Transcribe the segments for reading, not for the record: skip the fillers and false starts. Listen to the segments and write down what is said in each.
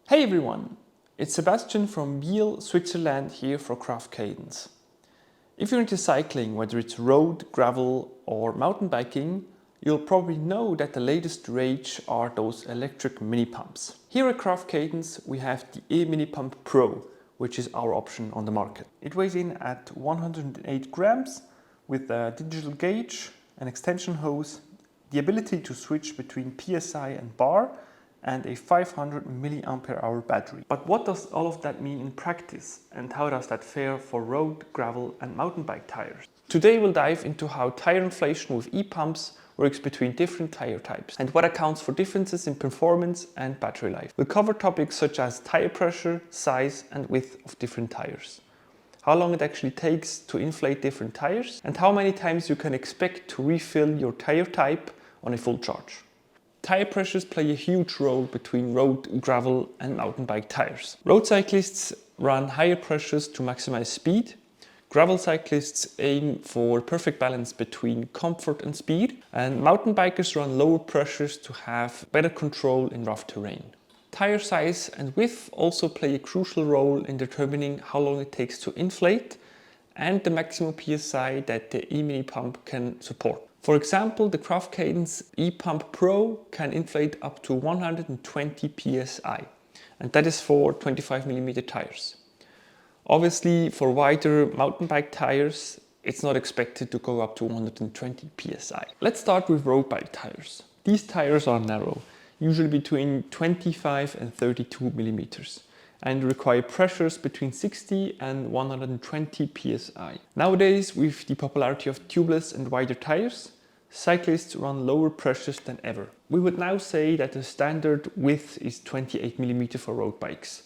Hey everyone, it's Sebastian from Biel, Switzerland here for Craft Cadence. If you're into cycling, whether it's road, gravel or mountain biking, you'll probably know that the latest rage are those electric mini pumps. Here at Craft Cadence we have the E-Mini Pump Pro, which is our option on the market. It weighs in at 108 grams with a digital gauge, an extension hose, the ability to switch between PSI and bar, and a 500 mAh battery. But what does all of that mean in practice, and how does that fare for road, gravel and mountain bike tires? Today we'll dive into how tire inflation with e-pumps works between different tire types and what accounts for differences in performance and battery life. We'll cover topics such as tire pressure, size and width of different tires, how long it actually takes to inflate different tires, and how many times you can expect to refill your tire type on a full charge. Tire pressures play a huge role between road, gravel and mountain bike tires. Road cyclists run higher pressures to maximize speed. Gravel cyclists aim for perfect balance between comfort and speed. And mountain bikers run lower pressures to have better control in rough terrain. Tire size and width also play a crucial role in determining how long it takes to inflate and the maximum PSI that the E-Mini Pump can support. For example, the Craft Cadence E-Pump Pro can inflate up to 120 PSI, and that is for 25mm tires. Obviously, for wider mountain bike tires, it's not expected to go up to 120 PSI. Let's start with road bike tires. These tires are narrow, usually between 25 and 32 millimeters, and require pressures between 60 and 120 psi. Nowadays, with the popularity of tubeless and wider tires, cyclists run lower pressures than ever. We would now say that the standard width is 28 mm for road bikes,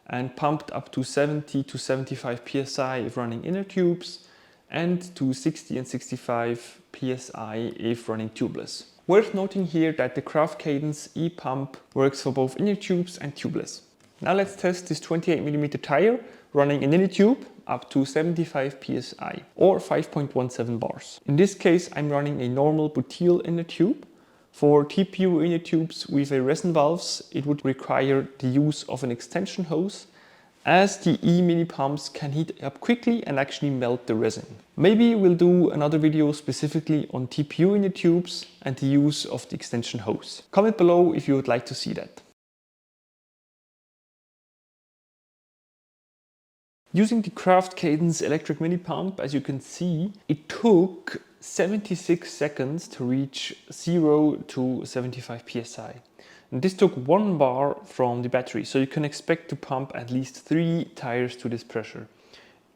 and pumped up to 70 to 75 psi if running inner tubes, and to 60 and 65 psi if running tubeless. Worth noting here that the Craft Cadence E-Pump works for both inner tubes and tubeless. Now let's test this 28mm tire running an inner tube up to 75 psi or 5.17 bars. In this case I'm running a normal butyl inner tube. For TPU inner tubes with a resin valves it would require the use of an extension hose, as the E-Mini pumps can heat up quickly and actually melt the resin. Maybe we'll do another video specifically on TPU inner tubes and the use of the extension hose. Comment below if you would like to see that. Using the Craft Cadence electric mini pump, as you can see, it took 76 seconds to reach 0 to 75 psi. And this took 1 bar from the battery, so you can expect to pump at least 3 tires to this pressure.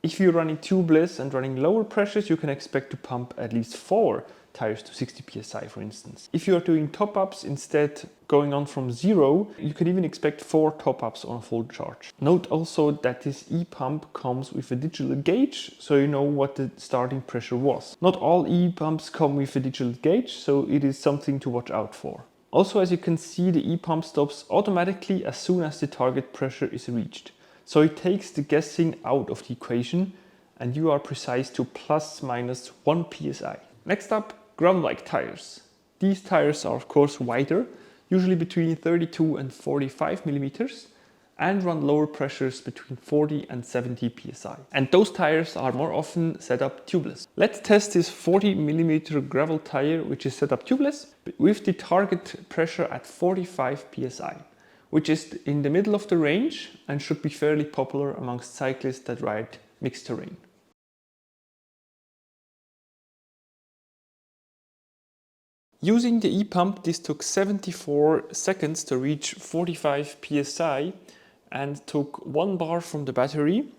If you're running tubeless and running lower pressures, you can expect to pump at least 4 tires to 60 psi, for instance. If you are doing top-ups instead, going on from 0, you can even expect 4 top-ups on a full charge. Note also that this e-pump comes with a digital gauge, so you know what the starting pressure was. Not all e-pumps come with a digital gauge, so it is something to watch out for. Also, as you can see, the e-pump stops automatically as soon as the target pressure is reached. So it takes the guessing out of the equation and you are precise to plus minus 1 psi. Next up, gravel bike tires. These tires are of course wider, usually between 32 and 45 millimeters, and run lower pressures between 40 and 70 psi. And those tires are more often set up tubeless. Let's test this 40mm gravel tire, which is set up tubeless, with the target pressure at 45 psi, which is in the middle of the range and should be fairly popular amongst cyclists that ride mixed terrain. Using the e-pump, this took 74 seconds to reach 45 psi and took 1 bar from the battery.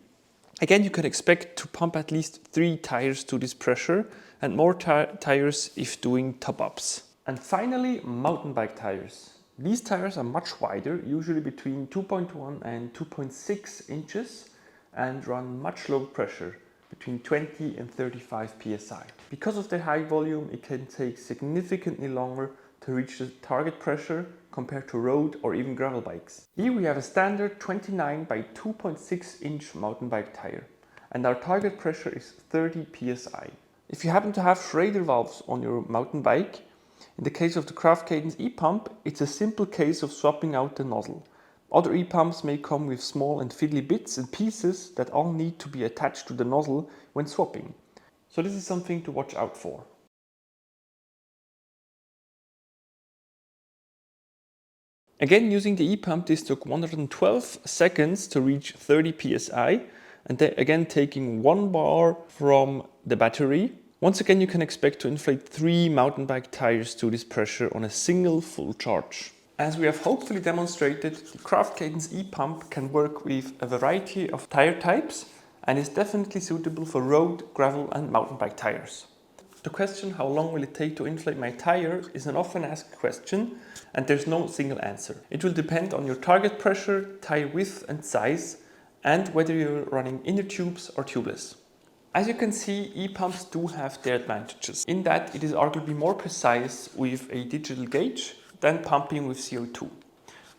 Again, you can expect to pump at least 3 tires to this pressure and more tires if doing top-ups. And finally, mountain bike tires. These tires are much wider, usually between 2.1 and 2.6 inches, and run much lower pressure, between 20 and 35 psi. Because of their high volume, it can take significantly longer to reach the target pressure compared to road or even gravel bikes. Here we have a standard 29 by 2.6 inch mountain bike tire, and our target pressure is 30 psi. If you happen to have Schrader valves on your mountain bike, in the case of the Craft Cadence e-pump, it's a simple case of swapping out the nozzle. Other e-pumps may come with small and fiddly bits and pieces that all need to be attached to the nozzle when swapping. So this is something to watch out for. Again, using the e-pump, this took 112 seconds to reach 30 psi, and then again taking 1 bar from the battery. Once again, you can expect to inflate 3 mountain bike tires to this pressure on a single full charge. As we have hopefully demonstrated, the Cadence e-pump can work with a variety of tire types and is definitely suitable for road, gravel and mountain bike tires. The question, how long will it take to inflate my tire, is an often asked question, and there's no single answer. It will depend on your target pressure, tire width and size, and whether you're running inner tubes or tubeless. As you can see, e-pumps do have their advantages, in that it is arguably more precise with a digital gauge than pumping with CO2.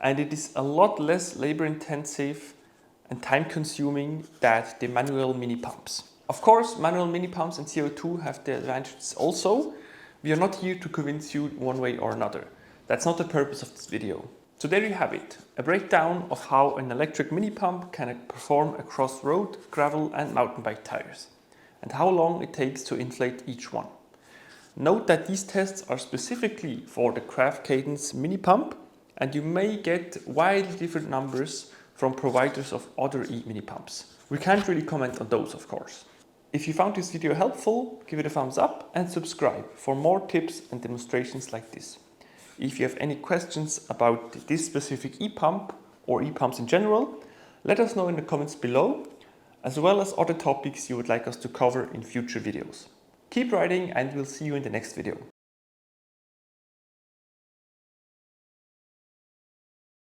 And it is a lot less labor intensive and time consuming than the manual mini pumps. Of course, manual mini pumps and CO2 have their advantages also. We are not here to convince you one way or another. That's not the purpose of this video. So there you have it, a breakdown of how an electric mini pump can perform across road, gravel and mountain bike tires, and how long it takes to inflate each one. Note that these tests are specifically for the Cadence mini pump, and you may get wildly different numbers from providers of other e-mini pumps. We can't really comment on those, of course. If you found this video helpful, give it a thumbs up and subscribe for more tips and demonstrations like this. If you have any questions about this specific e-pump or e-pumps in general, let us know in the comments below, as well as other topics you would like us to cover in future videos. Keep riding and we'll see you in the next video.